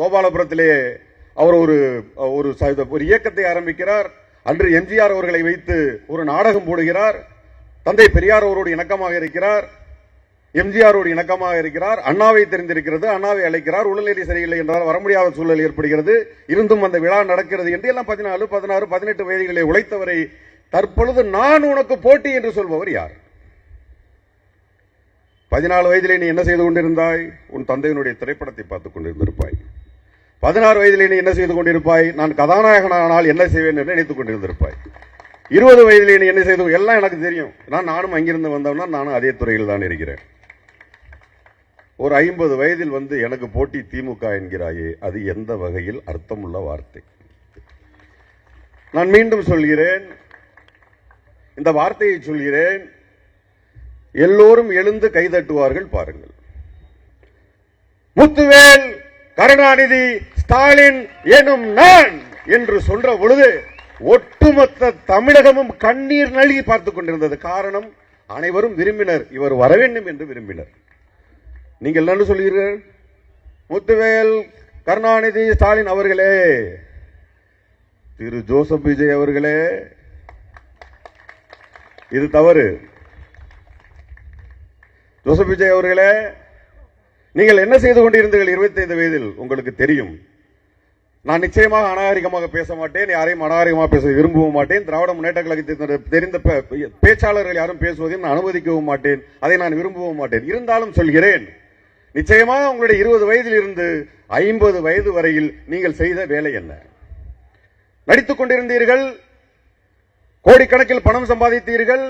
கோபாலபுரத்திலே அவர் ஒரு இயக்கத்தை ஆரம்பிக்கிறார். அன்று எம்ஜிஆர் அவர்களை வைத்து ஒரு நாடகம் போடுகிறார். தந்தை பெரியார் அவரோடு இணக்கமாக இருக்கிறார், எம்ஜிஆரோடு இணக்கமாக இருக்கிறார். அண்ணாவை தெரிந்திருக்கிறது, அண்ணாவை அழைக்கிறார். உடல்நிலை சரியில்லை என்றால் வர முடியாத சூழல் ஏற்படுகிறது. இருந்தும் அந்த விழா நடக்கிறது என்று எல்லாம் 14, 16, 18 வயதுகளை உழைத்தவரை தற்பொழுது நான் உனக்கு போட்டி என்று சொல்பவர் யார்? 14 வயதிலே நீ என்ன செய்து கொண்டிருந்தாய்? உன் தந்தையினுடைய திரைப்படத்தை பார்த்துக் கொண்டிருந்திருப்பாய். 16 வயதிலே நீ என்ன செய்து கொண்டிருப்பாய்? நான் கதாநாயகனானால் என்ன செய்வேன் என்று நினைத்துக் கொண்டிருந்திருப்பாய். 20 வயதிலே நீ என்ன செய்து, எல்லாம் எனக்கு தெரியும். நானும் அங்கிருந்து வந்தவனா, நானும் அதே துறையில் தான் இருக்கிறேன். ஒரு 50 வயதில் வந்து எனக்கு போட்டி திமுக என்கிறாயே, அது எந்த வகையில் அர்த்தமுள்ள வார்த்தை? நான் மீண்டும் சொல்கிறேன், இந்த வார்த்தையை சொல்கிறேன். எல்லோரும் எழுந்து கைதட்டுவார்கள், பாருங்கள். முத்துவேல், கருணாநிதி, ஸ்டாலின் எனும் நான் என்று சொல்ற பொழுது ஒட்டுமொத்த தமிழகமும் கண்ணீர் நல்கி பார்த்துக் கொண்டிருந்தது. காரணம், அனைவரும் விரும்பினர், இவர் வர வேண்டும் என்று விரும்பினர். நீங்கள் என்ன சொல்கிறீர்கள்? முத்துவேல், கருணாநிதி, ஸ்டாலின் அவர்களே, திரு ஜோசப் விஜய் அவர்களே, இது தவறு. ஜோசப் விஜய் அவர்களே, நீங்கள் என்ன செய்து கொண்டிருந்தீர்கள் 25 வயதில்? உங்களுக்கு தெரியும். நான் நிச்சயமாக அநாகரிகமாக பேச மாட்டேன், யாரையும் அநாகரிகமாக பேச விரும்பவும் மாட்டேன். திராவிட முன்னேற்ற கழகத்தை தெரிந்த பேச்சாளர்கள் யாரும் பேசுவதை நான் அனுமதிக்கவும் மாட்டேன், அதை நான் விரும்பவும் மாட்டேன். இருந்தாலும் சொல்கிறேன், நிச்சயமாக உங்களுடைய 20 வயதில் இருந்து 50 வயது வரையில் நீங்கள் செய்த வேலை என்ன? நடித்துக் கொண்டிருந்தீர்கள், கோடிக்கணக்கில் பணம் சம்பாதித்தீர்கள்,